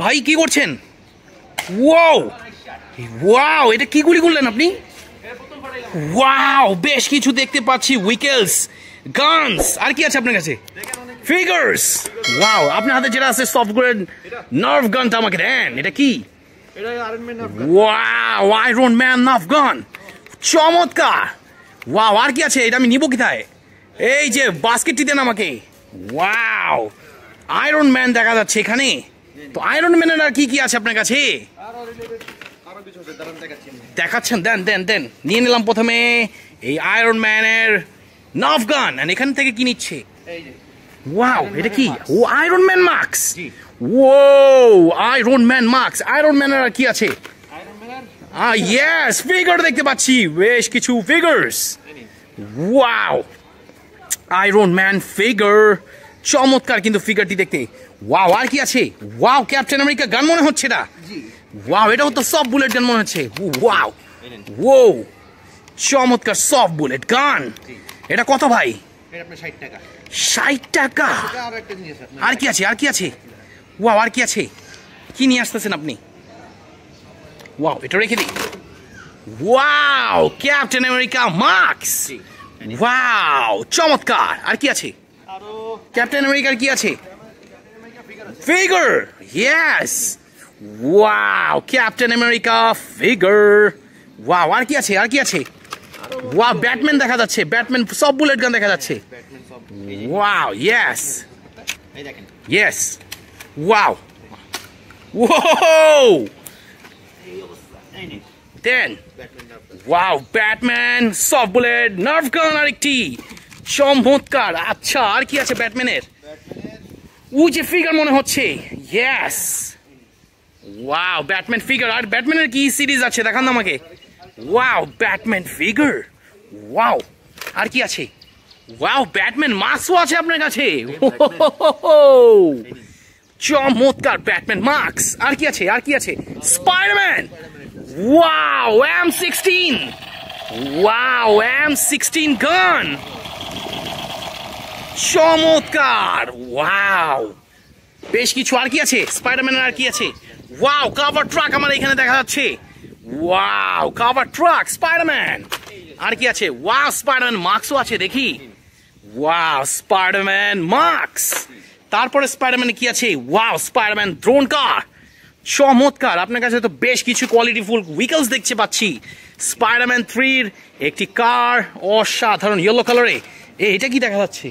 ভাই কি করছেন? ওয়াও ওয়াও, এটা কি গুলি করলেন আপনি? ওয়াও, বেশ কিছু দেখতে পাচ্ছি, উইকেলস, গানস, আর কি আছে আপনার কাছে? ফিগার্স। ওয়াও, আপনার হাতে যেটা আছে সফট গ্রেড নার্ভ গানটা আমাকে দেন। এটা কি? ওয়াও, আয়রন ম্যান নার্ভ গান, চমৎকার। ওয়াও, আর কি আছে? এটা আমি নিব কোথায়? এই যে বাস্কেটটি দেন আমাকে। ওয়াও, আয়রন ম্যান দেখা যাচ্ছে এখানে। তো আয়রন ম্যানের আর কি কি আছে আপনার কাছে? দেখাচ্ছেন, দেন দেন দেন। নিয়ে নিলাম প্রথমে এই আয়রন ম্যানের নার্ভ গান। আর এখান থেকে কি নিচ্ছে? ওয়াও, এটা কি? ও আয়রন ম্যান মাস্ক। ও আয়রন ম্যান মাস্ক। আয়রন ম্যানের আর কি আছে? ইয়েস, ফিগার দেখতে পাচ্ছি, বেশ কিছু figures. Wow, iron man figure, চমৎকার কিন্তু ফিগারটি দেখতে। ওয়াও, আর কি আছে? ওয়াও, ক্যাপ্টেন আমেরিকা গান মনে হচ্ছে এটা। ওয়াও, এটাও তো সফট বুলেট গান মনে হচ্ছে। ওয়াও ও, চমৎকার সফট বুলেট গান। এটা কত ভাই? 60 টাকা। আর কি আছে? আর কি আছে? ওয়াও, আর কি আছে? কি নিয়ে আসতেছেন আপনি? ওয়াও, এটা রেখে দিই। Wow, captain America mask. Wow, চমৎকার। আর কি আছে? ক্যাপ্টেন আমেরিকার কি আছে? Figure. Yes, wow, captain America figure. Wow, আর কি আছে? আর কি আছে? ওয়াও, ব্যাটম্যান দেখা যাচ্ছে, ব্যাটম্যান সব বুলেট গান দেখা যাচ্ছে। Wow, yes yes, wow wow, দেন। Wow, Batman soft bullet Nerf gun আরেকটি, চমৎকার। আচ্ছা, আর কি আছে ব্যাটম্যানের? ওই যে ফিগার মনে হচ্ছে। Yes, wow, Batman figure. আর ব্যাটম্যানের কি সিরিজ আছে দেখান না আমাকে। Wow, Batman figure. ওয়াও, আর কি আছে? ওয়াও, ব্যাটম্যান মাস্কও আছে আপনার কাছে। চমৎকার, ব্যাটম্যান মাস্ক। আর কি আছে? আর কি আছে? Spiderman. Wow, M16। Wow, M16 গান, চমৎকার। ওয়াও, বেশ কিছু। আর কি আছে স্পাইডারম্যানের? আর কি আছে? ওয়াও, কাভার ট্রাক আমার এখানে দেখা যাচ্ছে। Wow, cover truck, Spiderman. আর কি আছে? ওয়াও, স্পাইডারম্যান মাস্কও আছে দেখি। Wow, Spiderman mask. তারপরে স্পাইডারম্যান কি আছে? ওয়াও, স্পাইডারম্যান ড্রোন কার, চমৎকার। আপনার কাছে তো বেশ কিছু কোয়ালিটিফুল উইকেলস দেখতে পাচ্ছি। স্পাইডারম্যান 3-র একটি কার, অসাধারণ ইয়েলো কালারে। এটা কি দেখা যাচ্ছে?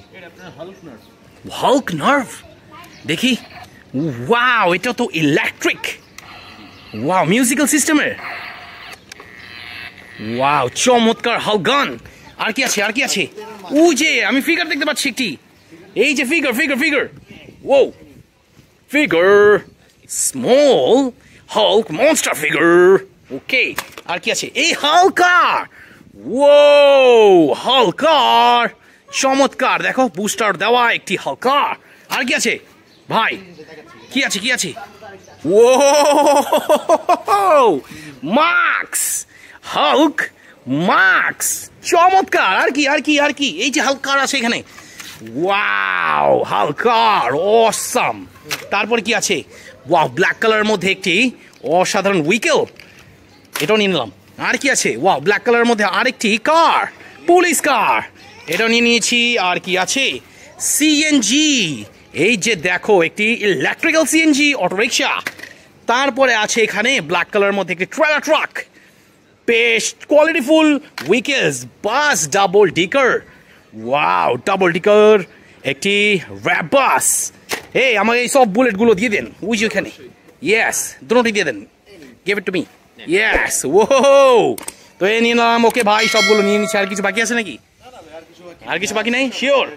হাল্ক নার্ভ দেখি। ওয়াও, এটা তো ইলেকট্রিক। ওয়াও, মিউজিক্যাল সিস্টেমের। ওয়াও, চমৎকার হাল্ক গান। আর কি আছে? আর কি আছে? ওই যে আমি ফিগার দেখতে পাচ্ছি একটি। এই যে ফিগার ফিগার ফিগার। ও figure, small Hulk monster figure. Okay, আর কি আছে? এই হাল্কার। ও হাল্কার, চমৎকার। দেখো, বুস্টার দেওয়া একটি হাল্কার। আর কি আছে ভাই? কি আছে? কি আছে? ও মাস্ক, হাল্ক মাস্ক, চমৎকার। আর কি? আর কি? আর কি? এই যে হাল্কার আছে এখানে। ওয়াও, হাল্কার, অসাম। তারপরে কি আছে? ওয়াও, ব্ল্যাক কালারের মধ্যে একটি অসাধারণ উইকেল, এটাও নিয়ে নিলাম। আর কি আছে? ওয়াও, ব্ল্যাক কালারের মধ্যে আরেকটি কার, পুলিশ কার, এটাও নিয়ে নিয়েছি। আর কি আছে? সিএনজি। এই যে দেখো, একটি ইলেকট্রিক্যাল সিএনজি অটোরিকশা। তারপরে আছে এখানে ব্ল্যাক কালারের মধ্যে একটি ট্রেলার ট্রাক, বেশ কোয়ালিটিফুল উইকেলস, বাস ডাবল ডিকার। ওয়াও, ডাবল ডিকার একটি র্যাপ বাস। এই আমাকে এই সব বুলেটগুলো দিয়ে দেন, ওই যে ওইখানে। ইয়েস, দুটোই দিয়ে দেন, give it to me. Yes, ও তো এই নিয়ে নিলাম। ওকে ভাই, সবগুলো নিয়ে নিচ্ছি। আর কিছু বাকি আছে নাকি? আর কিছু বাকি নাই? শিওর?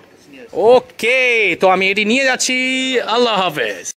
ওকে, তো আমি এটি নিয়ে যাচ্ছি। আল্লাহ হাফেজ।